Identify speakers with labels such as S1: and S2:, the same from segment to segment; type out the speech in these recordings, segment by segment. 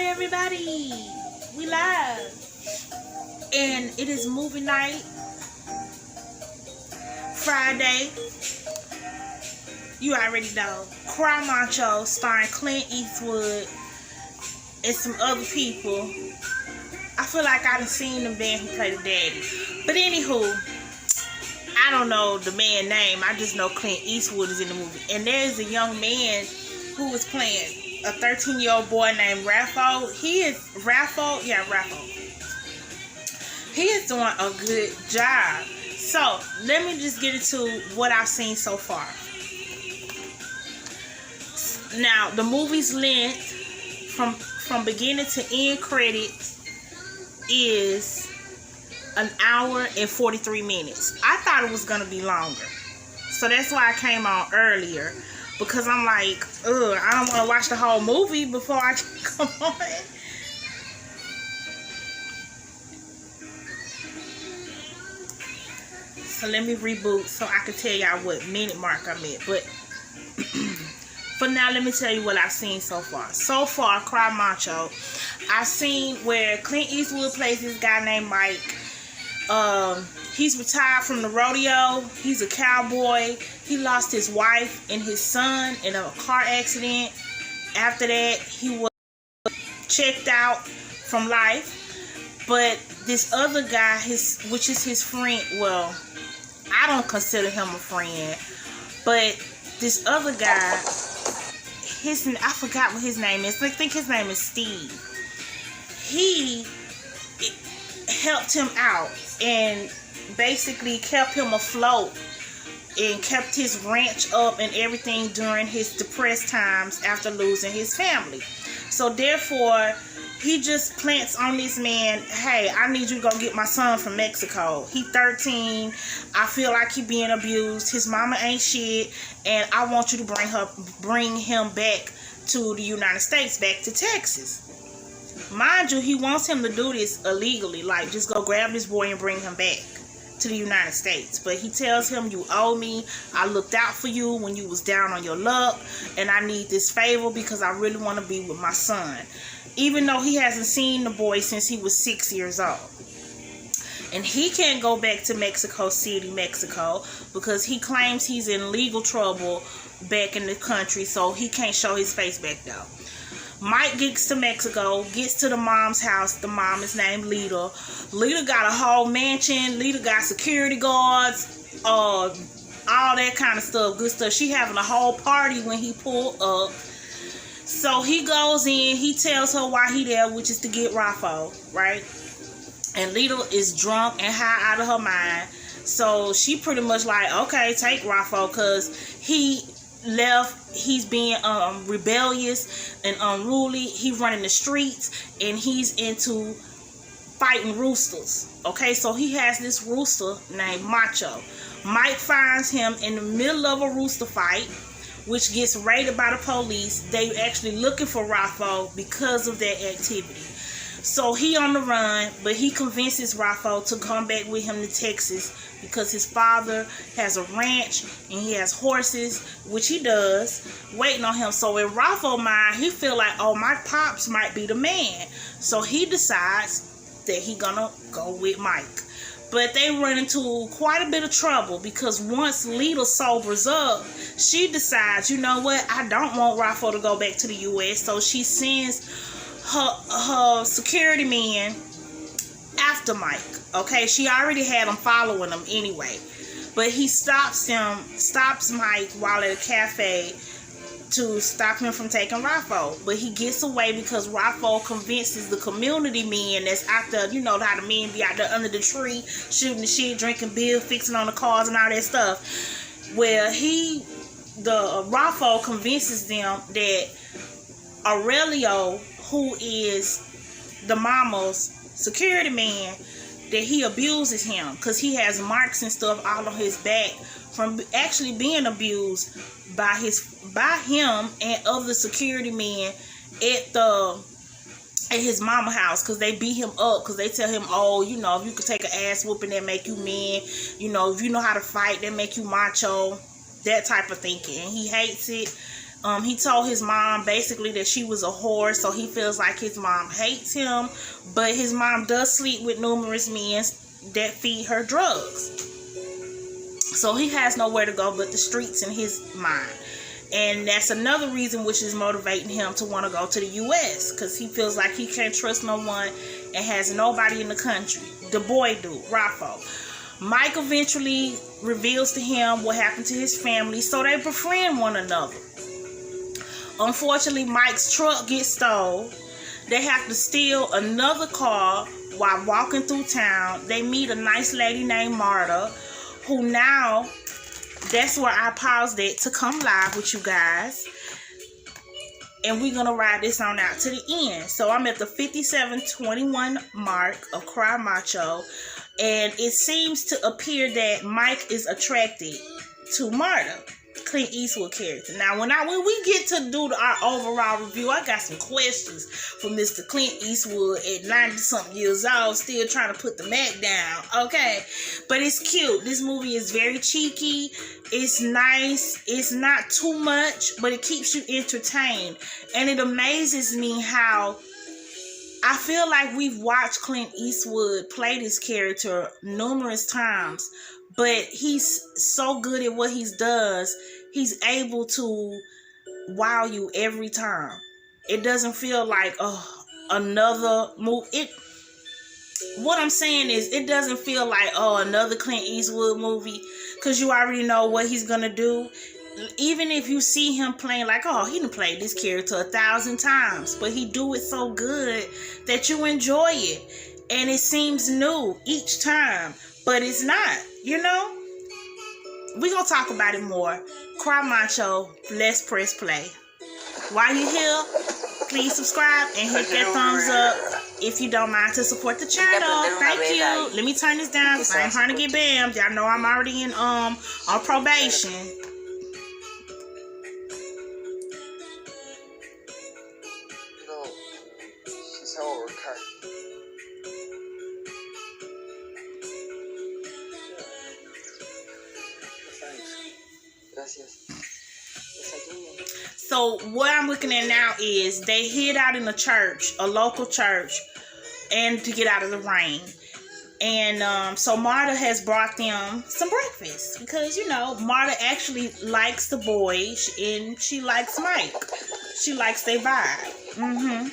S1: Hi everybody, we live, and it is movie night, Friday. You already know, Cry Macho starring Clint Eastwood and some other people. I feel like I done seen the man who played the daddy, but anywho, I don't know the man's name. I just know Clint Eastwood is in the movie, and there's a young man who was playing a 13-year-old boy named Raffo. He is doing a good job. So let me just get into what I've seen so far. Now the movie's length from beginning to end credits is an hour and 43 minutes. I thought it was gonna be longer, so that's why I came on earlier. Because I'm like, I don't want to watch the whole movie before I come on. So let me reboot so I can tell y'all what minute mark I'm at. But for now, let me tell you what I've seen so far. So far, Cry Macho, I've seen where Clint Eastwood plays this guy named Mike. He's retired from the rodeo. He's a cowboy. He lost his wife and his son in a car accident. After that, he was checked out from life. But this other guy, which is his friend, well, I don't consider him a friend, but this other guy, I forgot what his name is. I think his name is Steve. He helped him out and basically kept him afloat and kept his ranch up and everything during his depressed times after losing his family. So therefore, he just plants on this man, hey, I need you to go get my son from Mexico. He 13. I feel like he being abused. His mama ain't shit, and I want you to bring him back to the United States, back to Texas. Mind you, he wants him to do this illegally, like just go grab this boy and bring him back to the United States. But he tells him, you owe me. I looked out for you when you was down on your luck, and I need this favor because I really want to be with my son, even though he hasn't seen the boy since he was 6 years old. And he can't go back to Mexico City, Mexico, because he claims he's in legal trouble back in the country, so he can't show his face back though. Mike gets to Mexico, gets to the mom's house. The mom is named Lita. Lita got a whole mansion. Lita got security guards, all that kind of stuff, good stuff. She having a whole party when he pulled up. So he goes in, he tells her why he there, which is to get Raffo, right? And Lita is drunk and high out of her mind. So she pretty much like, okay, take Raffo, because he left. He's being rebellious and unruly. He's running the streets and he's into fighting roosters. Okay, so he has this rooster named Macho. Mike finds him in the middle of a rooster fight, which gets raided by the police. They actually looking for Raffo because of that activity. So he on the run, but he convinces Raffo to come back with him to Texas because his father has a ranch and he has horses, which he does, waiting on him. So in Raffo's mind, he feel like, oh, my pops might be the man. So he decides that he gonna go with Mike. But they run into quite a bit of trouble because once Lita sobers up, she decides, you know what, I don't want Raffo to go back to the U.S. So she sends her security man after Mike. Okay, she already had him following him anyway. But he stops Mike while at a cafe to stop him from taking Raffo. But he gets away because Raffo convinces the community men that's out there, you know how the men be out there under the tree, shooting the shit, drinking beer, fixing on the cars and all that stuff. Well, Raffo convinces them that Aurelio, who is the mama's security man, that he abuses him because he has marks and stuff all on his back from actually being abused by him and other security men at his mama house, because they beat him up because they tell him, oh, you know, if you could take an ass whooping, that make you men, you know, if you know how to fight, that make you macho, that type of thinking. And he hates it He told his mom basically that she was a whore, so he feels like his mom hates him. But his mom does sleep with numerous men that feed her drugs. So he has nowhere to go but the streets in his mind. And that's another reason which is motivating him to want to go to the U.S. Because he feels like he can't trust no one and has nobody in the country. The boy dude, Raffo. Mike eventually reveals to him what happened to his family, so they befriend one another. Unfortunately, Mike's truck gets stole. They have to steal another car while walking through town. They meet a nice lady named Marta, who now, that's where I paused it to come live with you guys. And we're going to ride this on out to the end. So I'm at the 57:21 mark of Cry Macho. And it seems to appear that Mike is attracted to Marta, Clint Eastwood character. Now, when we get to do our overall review, I got some questions for Mr. Clint Eastwood at 90-something years old, still trying to put the Mac down, okay? But it's cute. This movie is very cheeky. It's nice. It's not too much, but it keeps you entertained. And it amazes me how I feel like we've watched Clint Eastwood play this character numerous times, but he's so good at what he does, he's able to wow you every time. It doesn't feel like another movie. What I'm saying is, it doesn't feel like another Clint Eastwood movie, because you already know what he's gonna do. Even if you see him playing like, he done played this character 1,000 times, but he do it so good that you enjoy it. And it seems new each time, but it's not, We're going to talk about it more. Cry Macho, let's press play. While you're here, please subscribe and hit that thumbs up if you don't mind, to support the channel. Thank you. Let me turn this down because I ain't trying to get bammed. Y'all know I'm already in on probation. So what I'm looking at now is they hid out in a church, a local church, and to get out of the rain. And so Marta has brought them some breakfast because, Marta actually likes the boy and she likes Mike. She likes their vibe.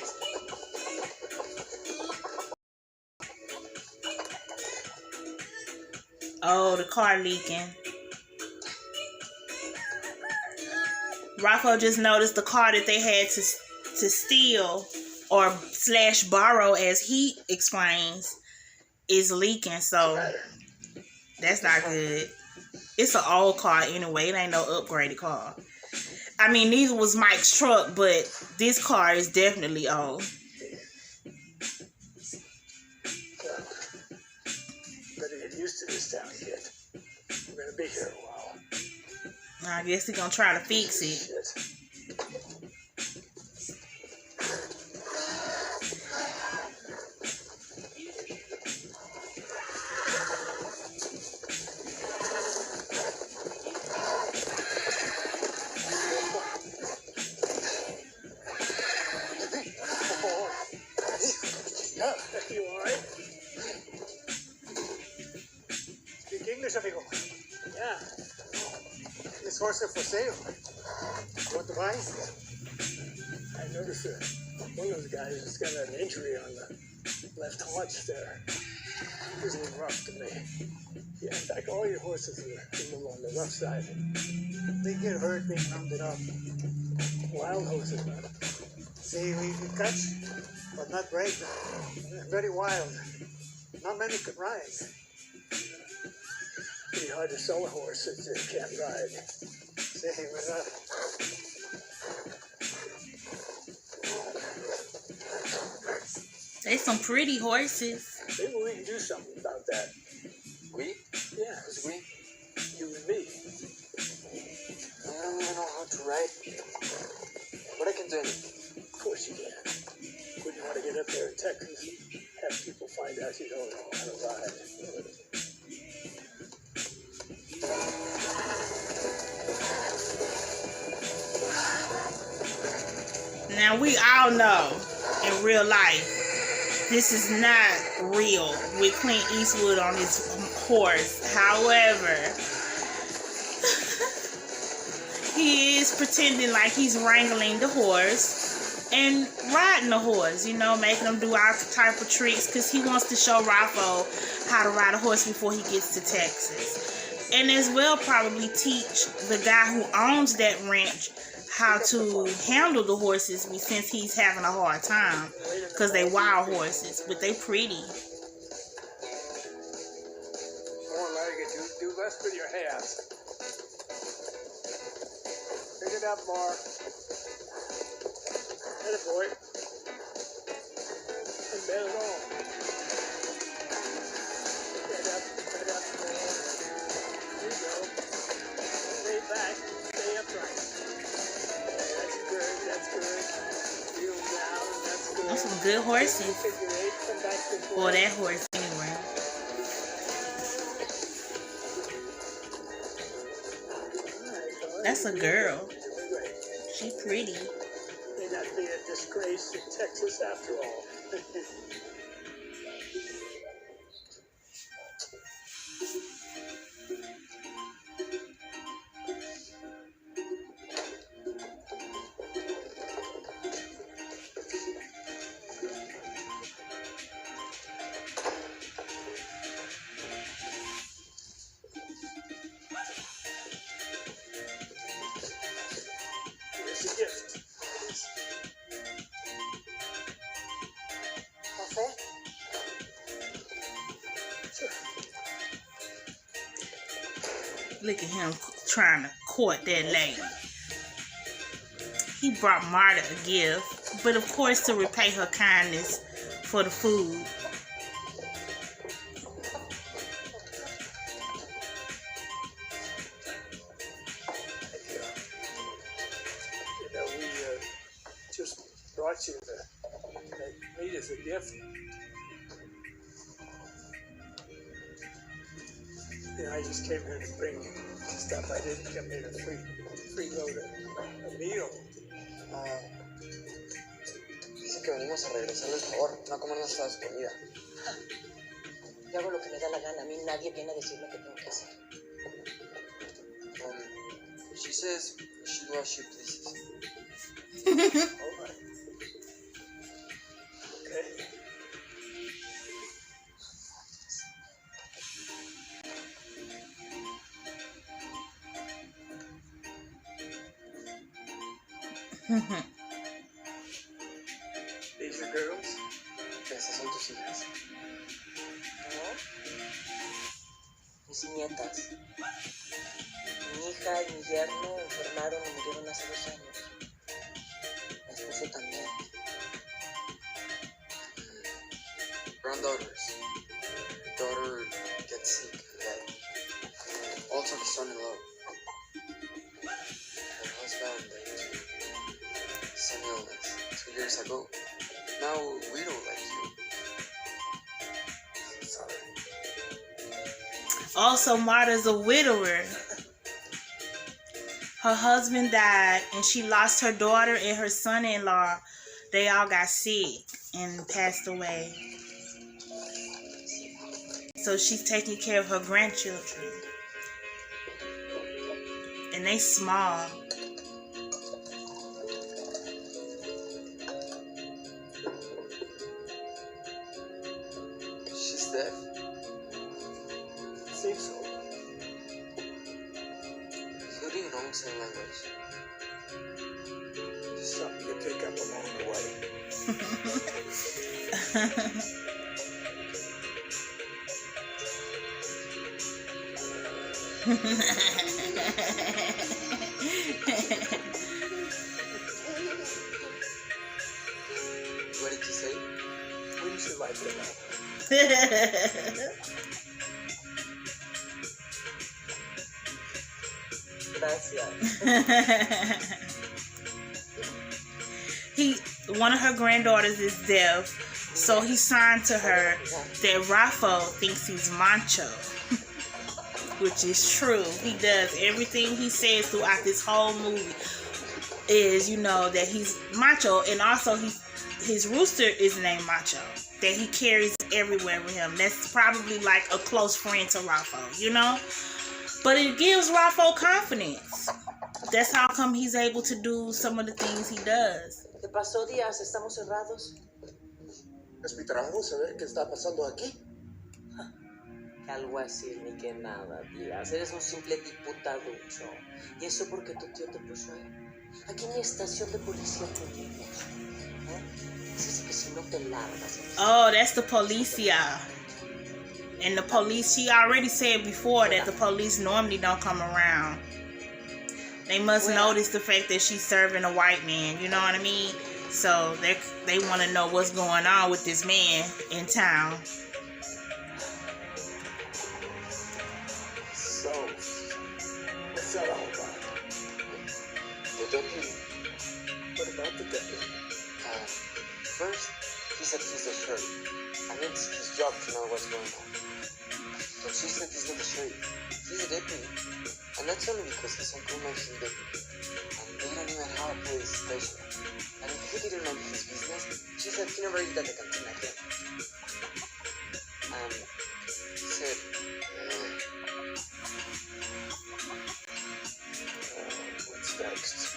S1: Oh, the car leaking. Rocco just noticed the car that they had to steal or / borrow, as he explains, is leaking. So that's not good. It's an old car anyway. It ain't no upgraded car. I mean, neither was Mike's truck, but this car is definitely old.
S2: Better get used to this down here. We're gonna be here a while.
S1: I guess he's gonna try to fix it.
S2: Shit. You alright? Speak English, amigo. Yeah. This horse is for sale. You want to buy? I noticed one of those guys has got an injury on the left haunch there. It was a little rough to me. Yeah, in fact, all your horses are a little on the rough side. They get hurt being rounded up. Wild horses, man. See, we catch, but not break. Very wild. Not many could ride. Pretty hard to sell a horse if they can't ride. Say, what's up?
S1: They some pretty horses.
S2: Maybe we can do something about that.
S3: We?
S2: Yeah.
S3: Who's we?
S2: You and me.
S3: I don't even know how to ride. But I can do it.
S2: Of course you can. Wouldn't want to get up there in Texas and have people find out you don't know how to ride.
S1: Now we all know in real life this is not real with Clint Eastwood on his horse. However, he is pretending like he's wrangling the horse and riding the horse, you know, making him do all type of tricks because he wants to show Raffo how to ride a horse before he gets to Texas. And as well probably teach the guy who owns that ranch how to handle the horses since he's having a hard time because they wild horses, but they pretty.
S2: Come on, Larry, do less with your hands. Pick it up more. Hit it, boy. And bend it on. Get up more. There you go. Stay back. Stay upright. That's good. That's good. Feel down. That's good.
S1: Those some good horses.
S2: Figure 8. Come back to 4.
S1: Or that horse anyway. That's a girl. She pretty.
S2: May not be a disgrace in Texas after all. Here's a gift.
S3: Coffee?
S2: Sure.
S1: Look at him trying to court that lady. He brought Marta a gift, but of course to repay her kindness for the food.
S2: You know, we just brought you the meat as a gift. You know, I just came here to bring stuff. I didn't come here to freeload a meal.
S3: Dice que venimos a regresarle el favor, no a comernos toda su comida.
S4: Yo hago lo que me da la gana. A mí nadie viene a decir lo que tengo que hacer.
S3: She says she do as she pleases.
S2: All right. Okay. These are girls.
S3: Esas son tus hijas.
S4: ¿No? Mis nietas. Mi hija y mi yerno enfermaron y murieron hace 2 años. Mi esposo también.
S3: Granddaughters. Daughter gets sick and died. Also his son-in-law. Her husband died to some illness 2 years ago. Now widow like you.
S2: Sorry.
S1: Also, Marta's a widower. Her husband died and she lost her daughter and her son-in-law. They all got sick and passed away. So she's taking care of her grandchildren. And they small.
S3: She's deaf.
S2: Seems so.
S3: Who do you know in sign language?
S2: Just something you pick up along the way.
S3: What did you say?
S2: We should like them all.
S4: Gracias.
S1: One of her granddaughters is deaf, so he signed to her that Raffo thinks he's macho, which is true. He does everything he says throughout this whole movie. is, you know, that he's macho, and also his rooster is named Macho, that he carries everywhere with him. That's probably like a close friend to Raffo, you know? But it gives Raffo confidence. That's how come he's able to do some of the things he does.
S4: ¿Qué pasó, Díaz? ¿Estamos cerrados?
S2: Es mi trabajo saber qué está pasando aquí.
S4: Que algo así ni que nada, Díaz. Eres un simple diputaducho. Y eso porque tu tío te puso ahí. Aquí ni estación de policía tenemos. Es así que si no te largas.
S1: Oh, that's the policia. And the police, she already said before that the police normally don't come around. They must notice the fact that she's serving a white man, you know what I mean? So they want to know what's going on with this man in town.
S2: So, what's that all about?
S3: The deputy.
S2: What about the deputy?
S3: First, he said he's the sheriff. And it's his job to know what's going on. But she said he's not the sheriff. He's a deputy. And that's only because his uncle mentioned deputy. And they don't even have a police station. And if he didn't know his business, she said he never eat at the canteen again. And he said,
S2: What's next?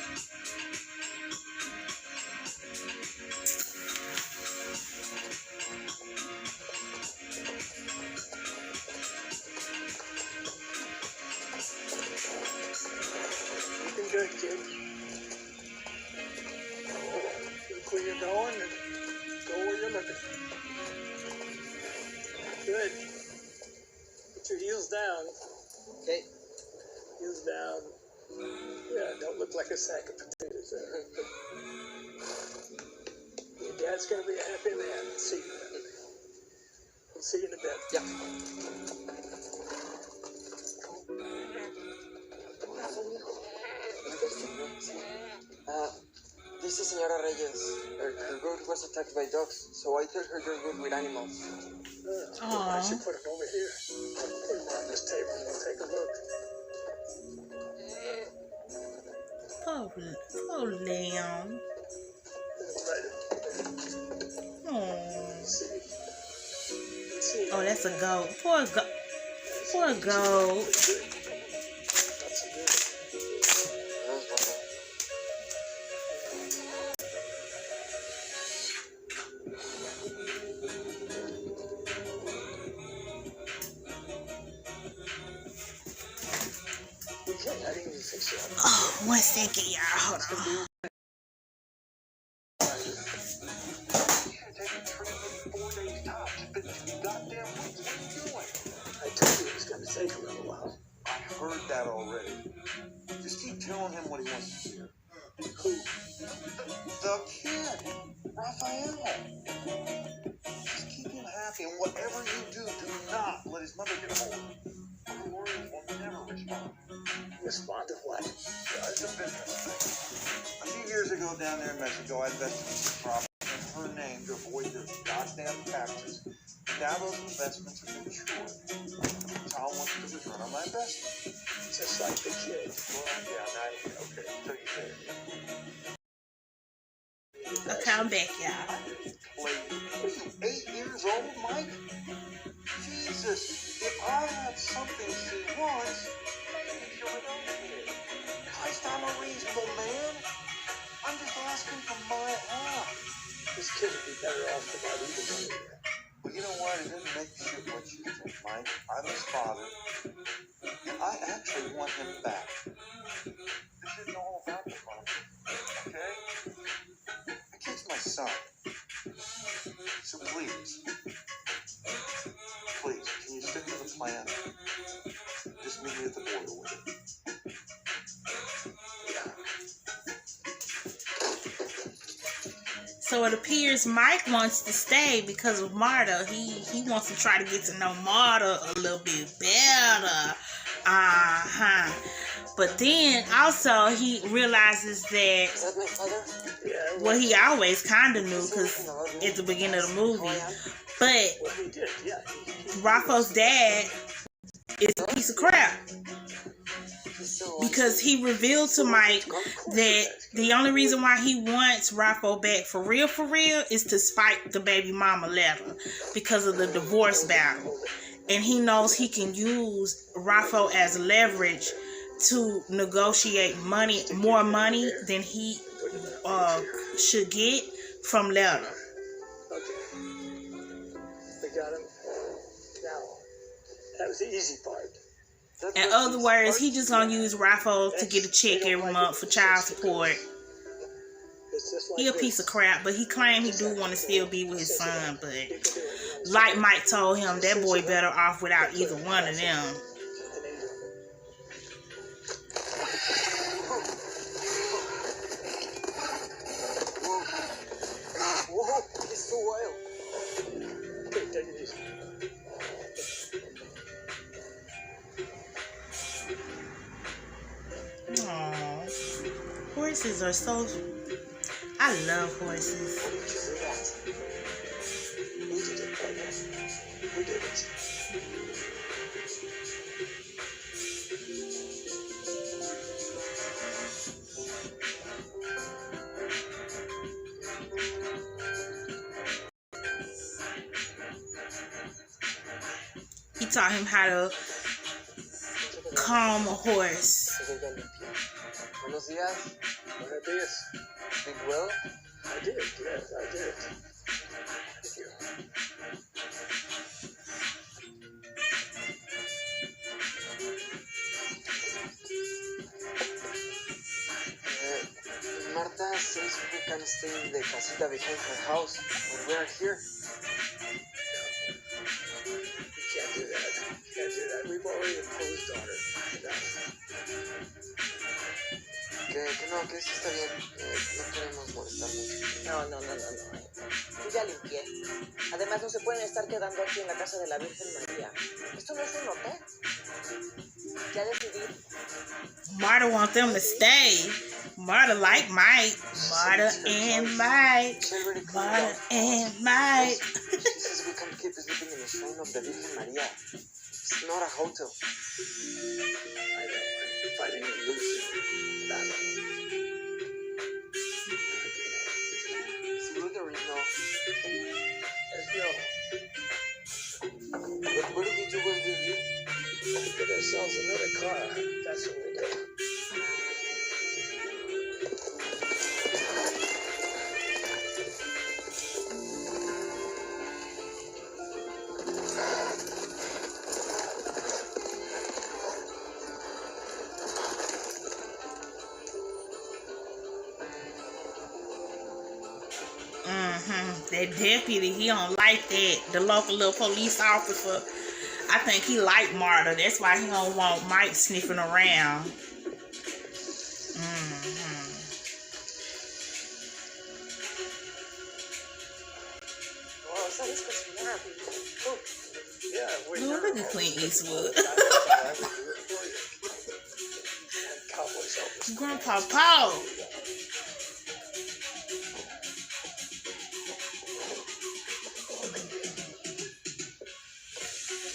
S2: Looking good, kid. Look where you're going and go where you're looking. Good. Put your heels down.
S3: okay.
S2: Heels down. Yeah, don't look like a sack of potatoes there. Your dad's gonna be a happy man. See you. We'll see you in a bit.
S3: Yeah. This is Señora Reyes. Her goat was attacked by dogs, so I tell her you're good with animals.
S2: I should put him over here. Put him on this table and we'll take a look.
S1: Oh, Leon.
S2: Right.
S1: Oh.
S2: See.
S1: Oh, that's a goat. Poor goat. Poor goat.
S2: That's good. I didn't even fix it.
S1: Oh, 1 second, y'all. Hold on.
S2: I told you it was going to take a little while.
S5: I heard that already. Just keep telling him what he wants to hear.
S2: Who?
S5: The kid, Raphael. Just keep him happy, and whatever you do not let his mother get hold of it. Her words will never respond.
S2: Respond to what?
S5: It's a business thing. A few years ago down there in Mexico, I invested in some property in her name to avoid their goddamn taxes. Now those investments have matured. Tom wants to return on my investment.
S2: Just like the kid.
S5: Well, yeah, okay, so you say it.
S1: I'll come back, y'all.
S5: What are you, 8 years old, Mike? Jesus, if I had something she wants, I'd show it over here. Christ, I'm a reasonable man. I'm just asking for my help.
S2: This kid would be better off without even money here.
S5: Well, you know what? It doesn't make shit what you think, Mike. I'm his father. And I actually want him back. This isn't all about the father, okay? The kid's my son. So please, can you stick to the plan? Just meet me at the border with it.
S1: So it appears Mike wants to stay because of Marta. He wants to try to get to know Marta a little bit better. But then also he realizes that,
S3: Is that my father?
S2: Yeah,
S1: well, he always kind of knew because at the beginning of the movie. But
S2: well, he did, yeah.
S1: Rocco's dad is a piece of crap. because he revealed to Mike that the only reason why he wants Raffo back for real, is to spite the baby mama letter because of the divorce battle. And he knows he can use Raffo as leverage to negotiate more money than he should get from letter.
S2: Okay. We got him. Now, that was the easy part.
S1: In other words, he just gonna use Raffo to get a check every month for child support. He a piece of crap, but he claimed he do want to still be with his son. But like Mike told him, that boy better off without either one of them.
S3: Whoa, it's too wild.
S2: Okay, take it easy.
S1: Aww, horses are so... I love horses.
S3: Why did you do that?
S2: Who did it, partner? Who did it?
S1: He taught him how to calm a horse.
S3: Buenos días.
S2: Buenos días.
S3: Did well?
S2: I did, yes, I did. Thank you.
S3: Marta says we can stay in the casita behind her house when we are here.
S2: You can't do that. You can't do that. We've already imposed on her.
S3: Que no, que eso está bien. No queremos molestar mucho.
S4: No. Yo ya limpié. Además, no se pueden estar quedando aquí en la casa de la Virgen María. Esto no es un hotel. Ya decidí.
S1: Marta want them to stay. Marta like Mike. Marta and Mike. Marta and Mike.
S3: She says we can keep sleeping in the shrine of the Virgen Maria. It's not a hotel.
S2: I know. I'm fighting a losing battle.
S3: Screw the Reno.
S2: There's no.
S3: What do we do when we leave?
S2: We get ourselves another car. That's what we do.
S1: That deputy, he don't like that. The local little police officer, I think he like Marta. That's why he don't want Mike sniffing around.
S4: Oh, ¿sabes cocinar?
S2: Yeah,
S1: Oh, look at Clint Eastwood.
S2: Cowboys office.
S1: Grandpa Paul.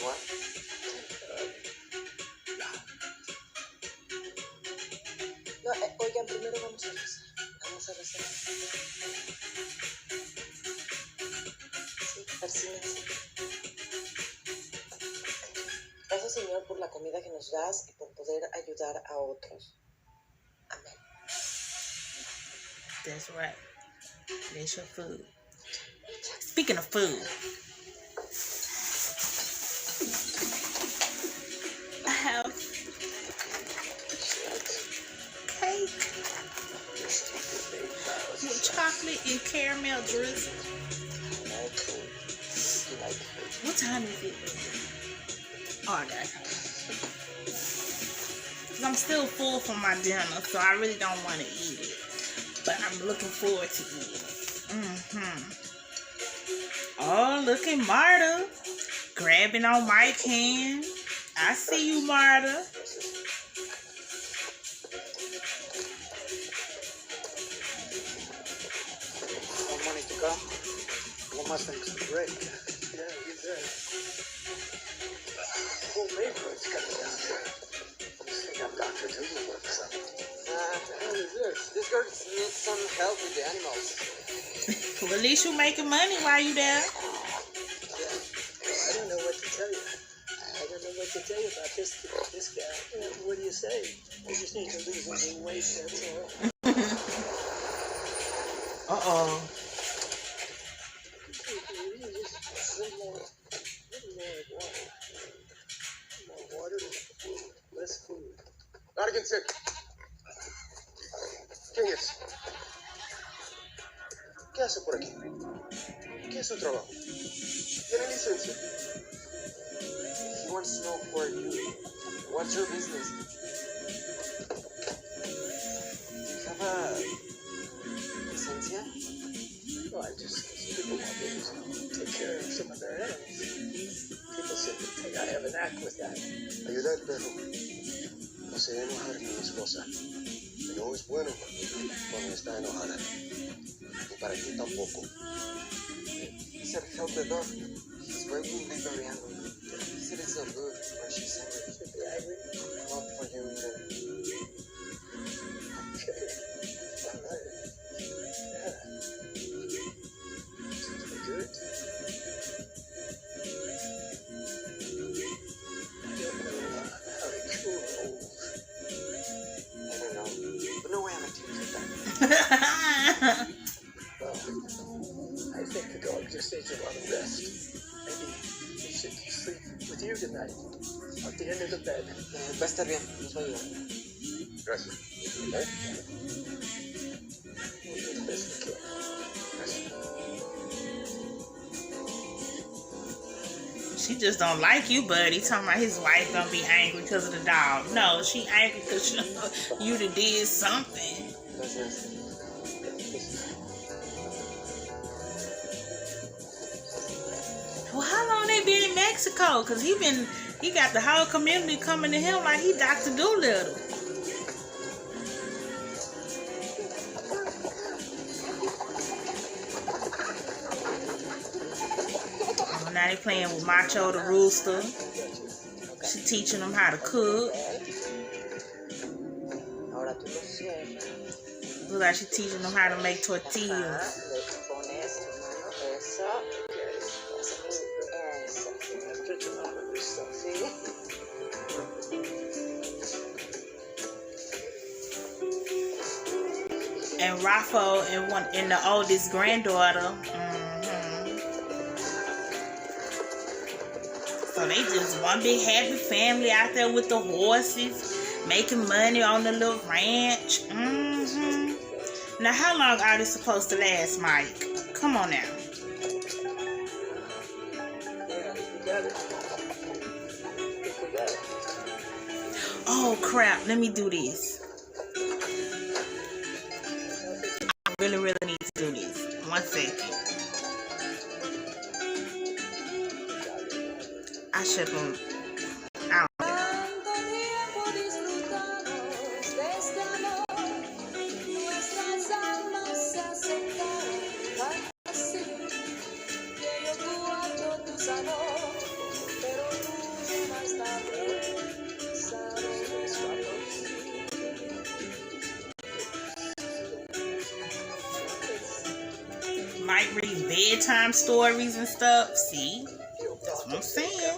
S3: What?
S4: No, oigan, primero vamos a rezar. Vamos a rezar. Sí, persínense. Gracias, Señor, por la comida que nos das y por poder ayudar a otros. Amén.
S1: That's right. That's your food. Speaking of food, I have cake with chocolate and caramel drizzle. What time is it? Oh, I got it. 'Cause I'm still full from my dinner, so I really don't want to eat it. But I'm looking forward to eating it. Oh, look at Marta grabbing on Mike's hand. I see you, Marta.
S2: More money to come. One Mustang's to break. Yeah, he's there. Whole neighborhood's coming down here. I think I'm Dr.
S3: This girl needs some help with the animals.
S1: Well, at least you making money while you there.
S2: I don't know what to tell you. I don't know what to tell you about this guy. What do you say? I just need to lose a little weight, that's all.
S1: Uh-oh.
S2: More water, less food.
S5: Lárguense. ¿Quién es? ¿Qué hace por aquí? ¿Qué es su trabajo? ¿Tiene licencia?
S3: He wants to know who are you. What's your business? Do you have a licencia?
S2: Well, people want me to take care of some of their animals. People think I have an act with that.
S5: Ayuda al perro. No se debe enojar con mi esposa. No es bueno cuando está enojada. Ni para ti tampoco.
S3: He said help the dog. His wife will be very angry. He said it's not good when she's angry.
S2: Should be angry.
S3: Not for you either.
S2: Okay. All right. Yeah. Seems to be good. I don't know how to cure old.
S3: I don't know. But no way I'm a teacher that.
S2: Well, I think the dog just needs a lot of rest. Maybe he should sleep with you tonight, at the end of the bed.
S3: Va a estar bien. Nos va a ayudar.
S5: Gracias.
S2: Okay? We'll do the best we can.
S1: She just don't like you, buddy. Talking about his wife gonna be angry because of the dog. No, she angry because you done did something.
S3: Gracias.
S1: Well, how long they been in Mexico? Cause he got the whole community coming to him like he Dr. Doolittle. Oh, now they playing with Macho the Rooster. She teaching them how to cook.
S4: Ahora tú lo cierras.
S1: Look like she teaching them how to make tortillas.
S4: Le pones tu mano, eso. Eso.
S2: Get your mom and this stuff.
S4: Sí.
S1: And Rafa and the oldest granddaughter. So they just one big happy family out there with the horses, making money on the little ranch. Now, how long are they supposed to last, Mike? Come on now. Oh crap! Let me do this. I really need to do this. 1 second. I should have. I don't know. Might read bedtime stories and stuff. See? That's what I'm saying.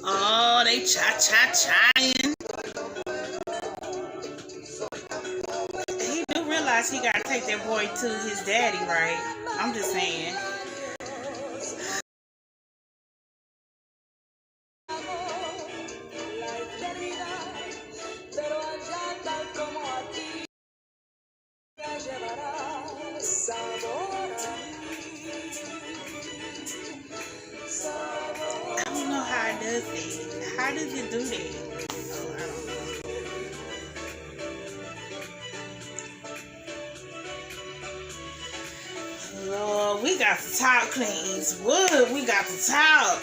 S1: Oh, they cha-cha-chaing. He do realize he gotta take that boy to his daddy, right? I'm just saying. I don't know how it does it. How does it do that? Oh, I don't know. We got to talk, Clint Eastwood. We got to talk.
S3: I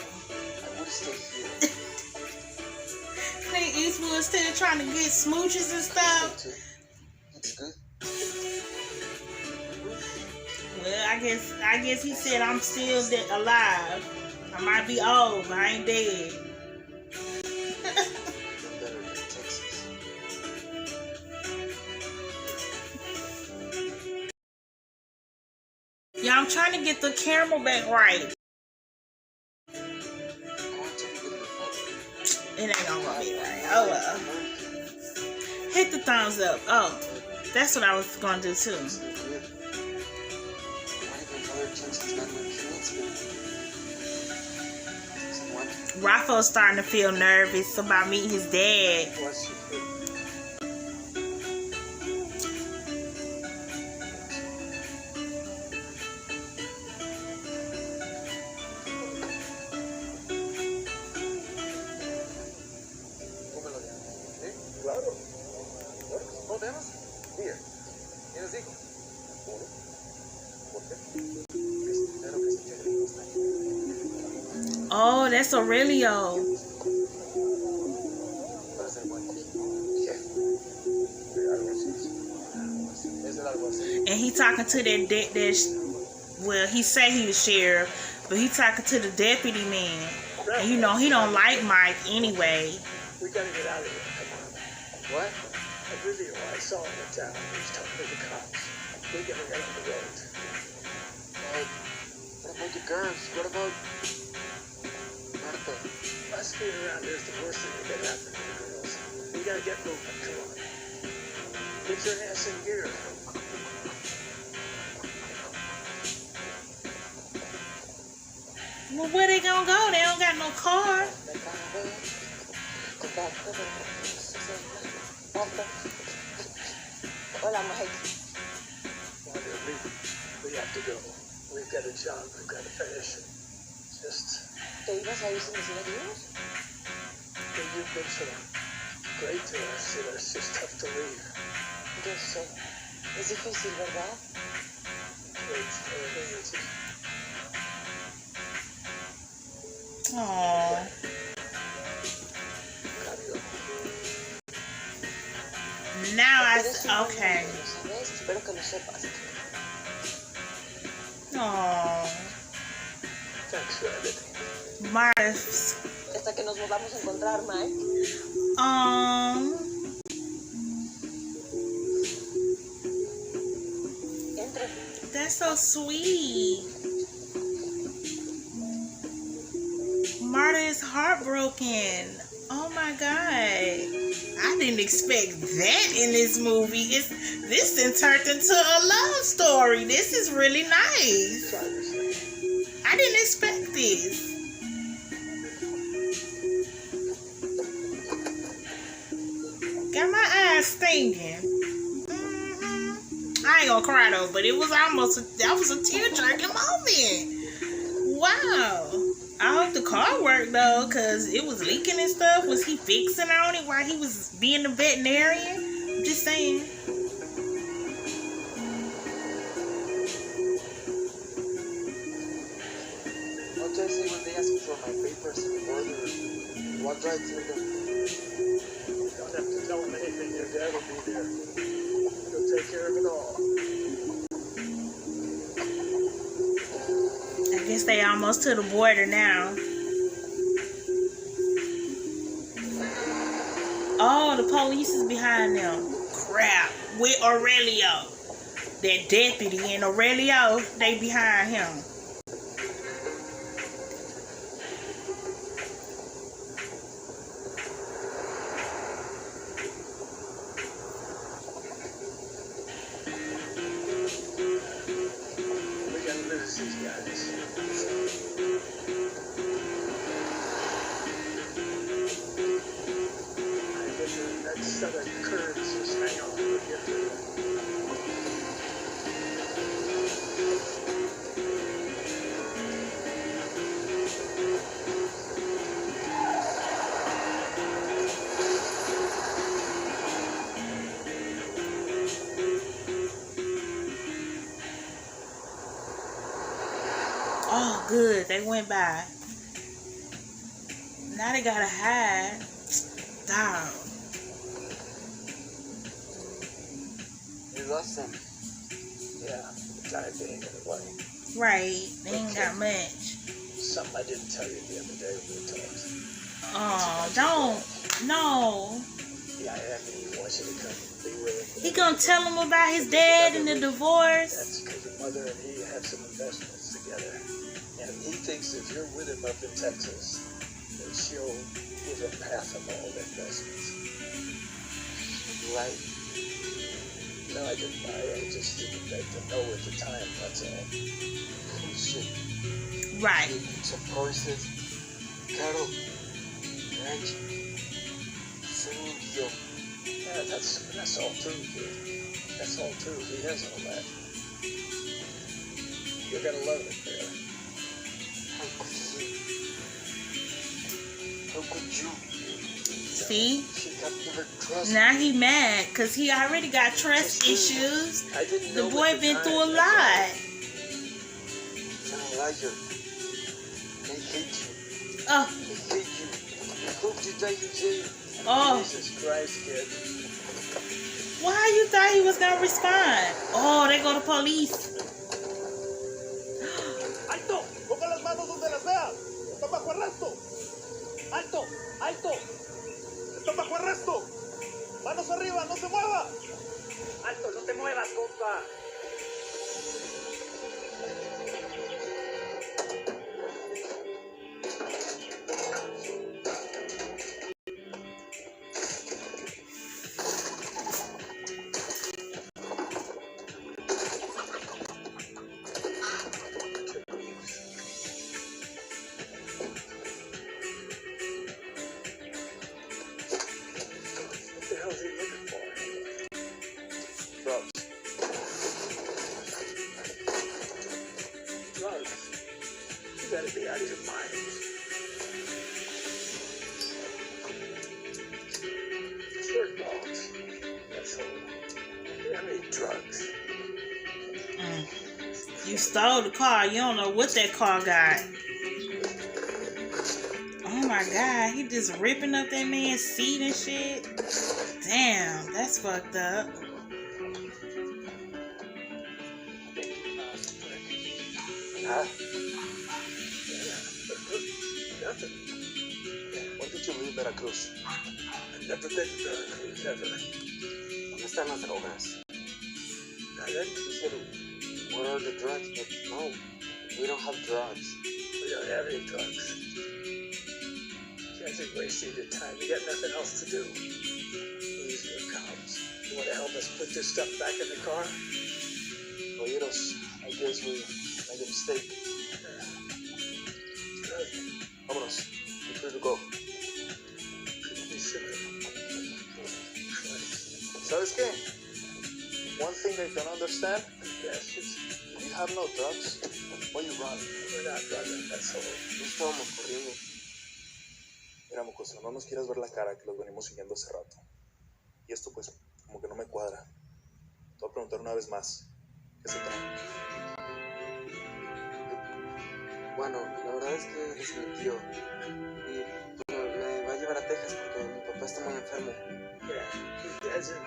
S3: would stay here.
S1: Clint Eastwood still trying to get smooches and stuff.
S3: It's good.
S1: Well, I guess he said I'm still alive. I might be old, but I ain't dead.
S3: Better than Texas.
S1: Yeah, I'm trying to get the camera back right. It ain't gonna be right. Oh well. Hit the thumbs up. Oh, that's what I was gonna do too. Rafa's starting to feel nervous about meeting his dad. Oh, that's Aurelio. And he talking to well, he say he the sheriff, but he talking to the deputy man. And you know, he don't like Mike anyway.
S2: We gotta get out of here. Come on.
S3: What?
S2: A video I saw in the town. He's talking to the cops. We gotta get on the road.
S3: What about the girls? What about Marta?
S2: Us being around here is the worst thing that can happen to the girls. We gotta get moving. Come on. Get your ass in gear.
S1: Well, where they gonna go? They don't got no car.
S4: Hola, Mike.
S2: We have to go. We've got a job. We've got to finish. Just...
S4: ¿Te ibas a ir sin decir adiós?
S2: You've been so great to us. It's just tough to leave.
S4: Yo sé. Es difícil, ¿verdad?
S2: It's
S1: Aww. Now okay.
S4: Espero que lo sepas.
S1: Aww.
S2: Thanks for everything.
S1: Marta.
S4: Hasta que nos volvamos a encontrar, Mike. Entre.
S1: That's so sweet. Marta is heartbroken. Oh my God. I didn't expect that in this movie. This then turned into a love story. This is really nice. I didn't expect this. Got my eyes stinging. I ain't gonna cry though, but it was that was a tear-jerking moment. Wow. I hope the car worked though, cause it was leaking and stuff. Was he fixing on it while he was being a veterinarian? I'm just saying.
S3: What do I say when they ask me for my papers and order? What do I tell them?
S2: You don't have to tell them anything. Your dad will be there. He'll take care of it all.
S1: I guess they almost to the border now. Oh, the police is behind them. Crap. With Aurelio. That deputy and Aurelio, they behind him.
S2: We gotta lose these guys. That southern curves just hang on. We'll get through it.
S1: good. They went by. Now they gotta hide. Dog.
S3: You lost them.
S2: Yeah, time being anyway.
S1: Right. They ain't got much.
S2: Something I didn't tell you the other day when we talked.
S1: Oh, don't. No.
S2: Yeah, I mean, he wants you to come and be with him.
S1: He gonna tell him about his dad and the divorce.
S2: That's because your mother and he have some investments together. And he thinks if you're with him up in Texas, that she'll give him half of all the investments.
S3: Right.
S2: No, I didn't. I just didn't like to know at the time, that's all.
S3: Shit.
S1: Right.
S3: Some horses, cattle, ranch, food, yo.
S2: Yeah, that's all true, kid. That's all true. He has all that. You're gonna love it there.
S3: How could you?
S1: See?
S3: She can never trust.
S1: Now he mad because he already got trust issues.
S2: I didn't
S1: The
S2: know
S1: boy
S2: at the
S1: been
S2: time,
S1: through a
S2: that's
S1: lot.
S3: You're a liar. They hate you.
S1: Oh,
S3: They hate you. I hope you die in jail.
S1: oh.
S2: Jesus Christ, kid.
S1: Why you thought he was gonna respond? Oh, they go to police.
S2: ¡Alto! ¡Ponga las manos donde las veas! ¡Está bajo arresto! ¡Alto! ¡Alto! ¡Está bajo arresto! ¡Manos arriba! ¡No se mueva! ¡Alto! ¡No te muevas, compa! What the hell is he looking for? Drugs. Drugs? You gotta be out of your mind. Sure, dogs. That's all. I mean, drugs.
S1: You stole the car. You don't know what that car got. Oh my God, he just ripping up that man's seat and shit. Damn, that's fucked up.
S5: Huh?
S2: Nothing.
S5: When did you leave Veracruz?
S2: I've never been to Veracruz, ever.
S3: ¿Dónde están las drogas?
S2: Nothing.
S3: You said, what are the drugs? But no, we don't have drugs.
S2: We don't have any drugs. You guys are wasting your time. You got nothing else to do. These are cops. You want to help us put this stuff back in the car?
S5: Oyeros, I guess we made a mistake.
S2: Good.
S5: Vámonos. We're free to go.
S2: Couldn't be simpler. Christ.
S5: ¿Sabes qué? One thing they don't understand,
S2: Yes, it's,
S5: you have no drugs. Why you run?
S2: we're not running, that's all.
S3: No estábamos corriendo.
S5: Mira, mocoso, no nos quieras ver la cara que los venimos siguiendo hace rato. Y esto pues, como que no me cuadra. Te voy a preguntar una vez más. ¿Qué se trae?
S3: Bueno, la verdad es que es mi tío. Y bueno, me va a llevar a Texas porque mi papá está muy enfermo.
S2: Yeah, there's an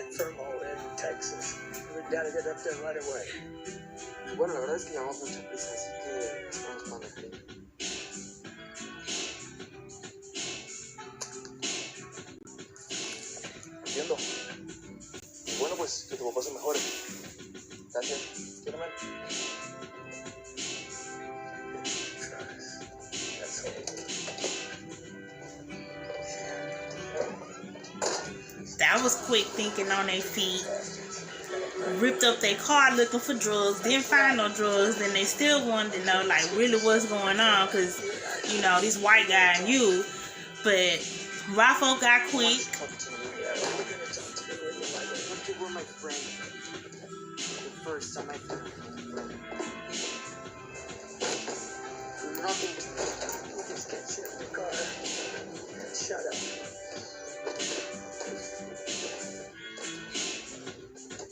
S2: infirmo in Texas. We gotta get up there right away.
S3: Y bueno, la verdad es que llevamos mucha prisa, así que esperamos cuando llegue.
S5: Entiendo. Y bueno, pues, que tu papá se mejore. Gracias. Quiero ver.
S2: That's all.
S1: That was quick thinking on their feet. Ripped up their car looking for drugs. Didn't find no drugs. Then they still wanted to know, like, really what's going on. Because, you know, this white guy and you. But Raffo got quick.
S3: You were my friend. The first time I found you. You're nothing to me.
S2: We just get you in the car and shut up.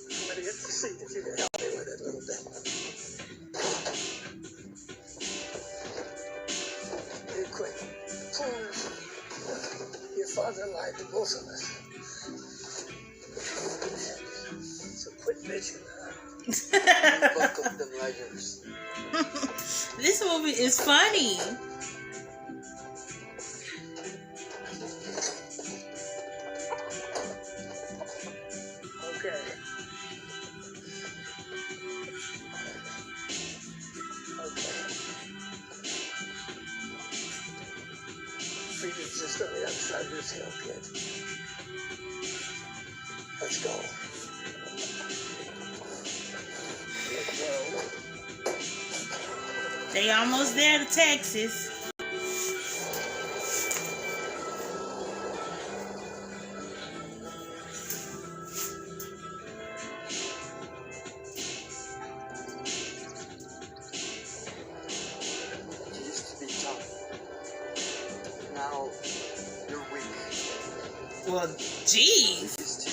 S2: I'm gonna get to see if you can help me with it a little bit. father lied to both of us. So quit bitching, huh?
S3: Both of them liars.
S1: This movie is funny.
S2: Okay. Freedom's just on the other side of this hill, kid. Let's go.
S1: They almost there to Texas.
S3: You used to be tough. Now you're weak.
S1: Well, jeez.
S3: You used to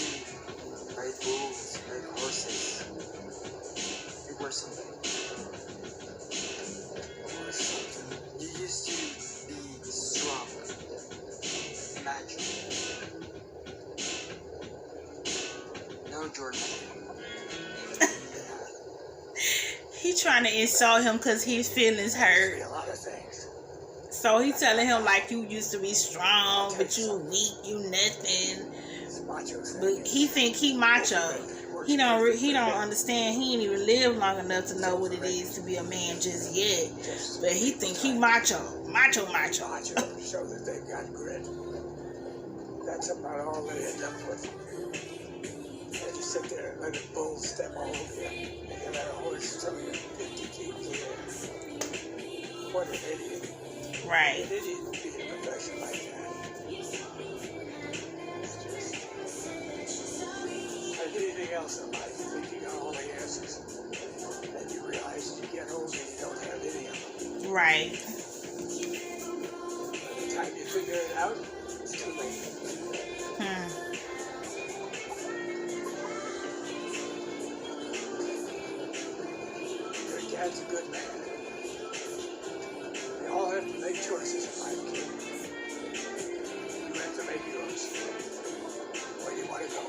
S3: ride bulls, ride horses. You were something. You used to be strong, macho. Now you're nothing.
S1: He trying to insult him because his feelings hurt.
S2: A lot of things.
S1: So he telling him like you used to be strong, but you weak, you nothing.
S2: It's macho thing.
S1: But he think he macho. He don't understand. He ain't even lived long enough to know what it is to be a man just yet. But he think he macho.
S2: Macho show that they've got grit. That's about all they end up with. They just sit there and let a bull step all over you. And let a horse throw you 50 feet in the air. What an idiot.
S1: Right.
S2: An idiot would be in a profession like that. Like anything else in life, you think you got all the answers. Then you realize as you get older, you don't have any of them.
S1: Right.
S2: By the time you figure it out, it's too late. Your dad's a good man. We all have to make choices in life, kid. You have to make yours. Where do you want to go?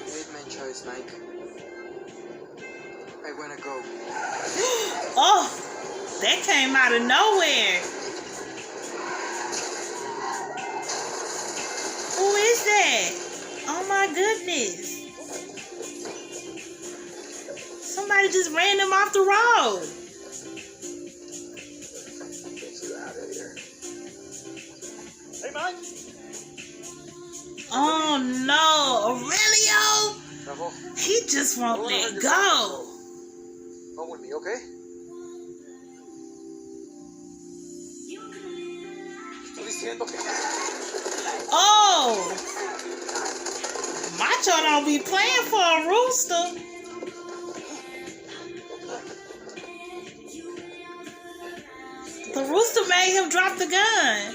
S3: Made my choice, Mike. I wanna go.
S1: Oh, that came out of nowhere. Who is that? Oh my goodness. Somebody just ran him off the road.
S2: Get you out of here. Hey, Mike.
S1: Oh no, Aurelio.
S3: Bravo.
S1: He just won't let go.
S3: Come with me, okay? Estoy diciendo que...
S1: Oh, Macho don't be playing for a rooster. The rooster made him drop the gun.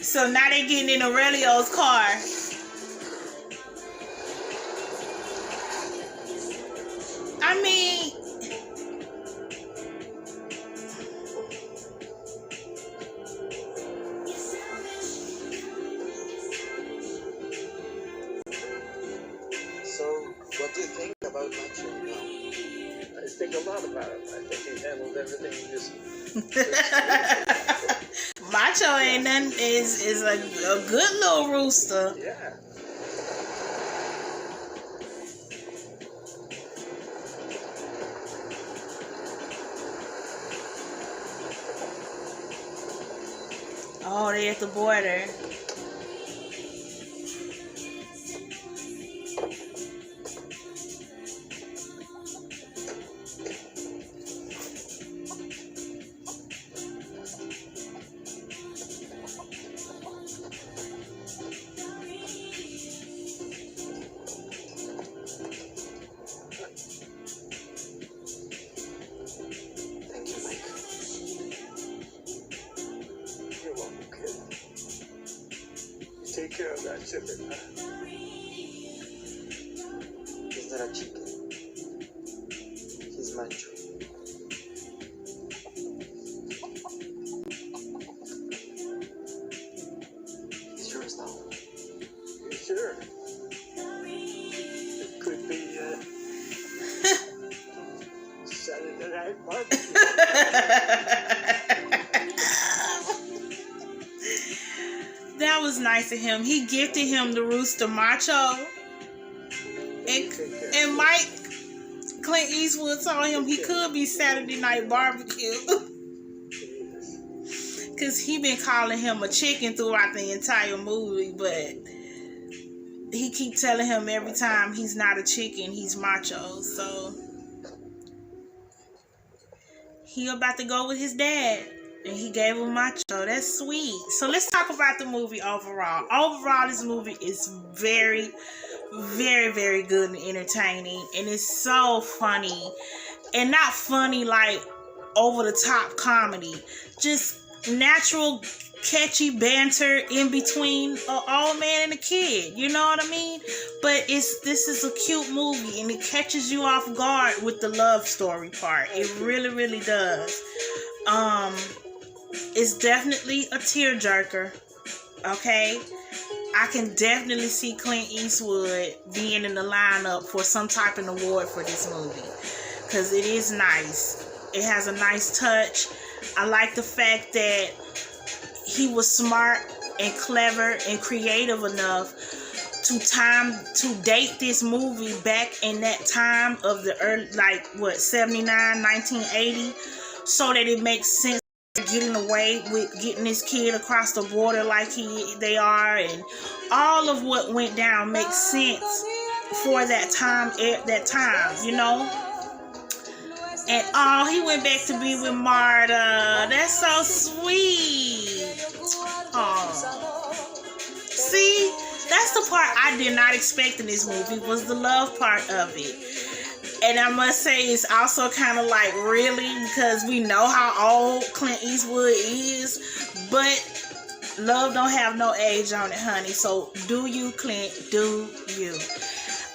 S1: So now they getting in Aurelio's car. I mean,
S3: So, what do you think about Macho now?
S2: I think a lot about it. I think he handled everything just...
S1: Macho ain't nothing, is a good little rooster.
S2: Yeah.
S1: Oh, they at the border.
S3: Thank you, Mike.
S2: You're welcome, kid. You take care of that chicken, huh?
S3: not a chicken. He's macho. He's yours now.
S2: You sure? It could be Saturday night barbecue.
S1: That was nice of him. He gifted him the Rooster Macho. And Mike, Clint Eastwood told him he could be Saturday Night Barbecue. Because he been calling him a chicken throughout the entire movie. But he keep telling him every time he's not a chicken, he's macho. So he about to go with his dad. And he gave him macho. That's sweet. So let's talk about the movie overall. Overall, this movie is very, very, very good and entertaining. And it's so funny. And not funny like over the top comedy. Just natural, catchy banter in between an old man and a kid. You know what I mean? But this is a cute movie. And it catches you off guard with the love story part. It really, really does. It's definitely a tearjerker, okay? I can definitely see Clint Eastwood being in the lineup for some type of award for this movie. Because it is nice. It has a nice touch. I like the fact that he was smart and clever and creative enough to date this movie back in that time of the early, 79, 1980, so that it makes sense. Getting away with getting this kid across the border like they are, and all of what went down makes sense for that time, you know. And he went back to be with Marta. That's so sweet. See, that's the part I did not expect in this movie, was the love part of it. And I must say, it's also kind of like, really, because we know how old Clint Eastwood is, but love don't have no age on it, honey. So do you, Clint, do you.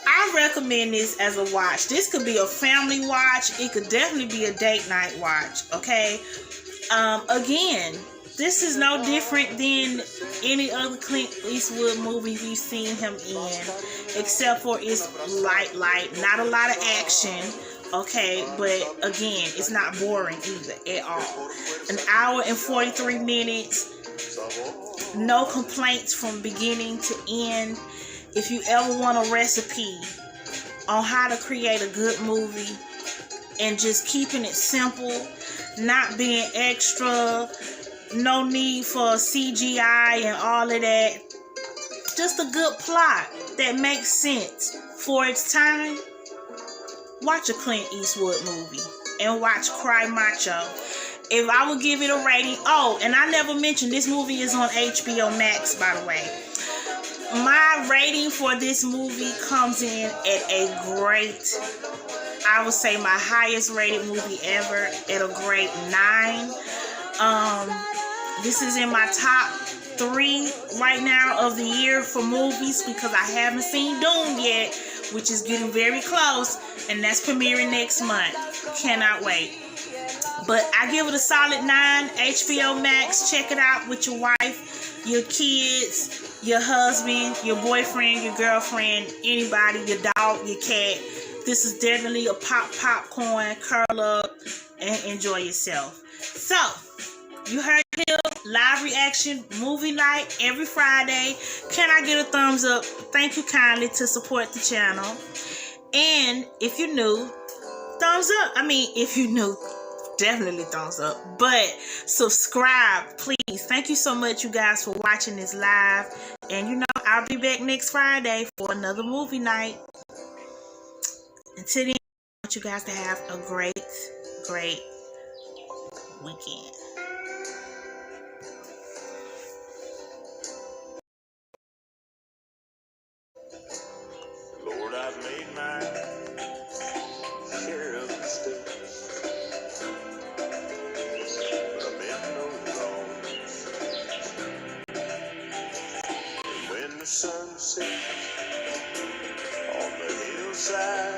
S1: I recommend this as a watch. This could be a family watch. It could definitely be a date night watch, okay? Again, this is no different than any other Clint Eastwood movie we've seen him in, except for it's light, not a lot of action, okay? But again, it's not boring either at all. An hour and 43 minutes, no complaints from beginning to end. If you ever want a recipe on how to create a good movie and just keeping it simple, not being extra, no need for CGI and all of that. Just a good plot that makes sense for its time. Watch a Clint Eastwood movie and watch Cry Macho. If I would give it a rating, and I never mentioned this movie is on HBO Max, by the way. My rating for this movie comes in at a great, I would say my highest rated movie ever, at a great 9. This is in my top 3 right now of the year for movies, because I haven't seen Doom yet, which is getting very close, and that's premiering next month. Cannot wait. But I give it a solid 9. HBO Max. Check it out with your wife, your kids, your husband, your boyfriend, your girlfriend, anybody, your dog, your cat. This is definitely a popcorn, curl up, and enjoy yourself. So, you heard him, live reaction, movie night, every Friday. Can I get a thumbs up? Thank you kindly to support the channel. And if you're new, thumbs up. I mean, if you're new, definitely thumbs up. But subscribe, please. Thank you so much, you guys, for watching this live. And you know, I'll be back next Friday for another movie night. Until then, I want you guys to have a great, great weekend.
S5: Lord, I've made my share of mistakes, but I've been no wrongs. And when the sun sets on the hillside,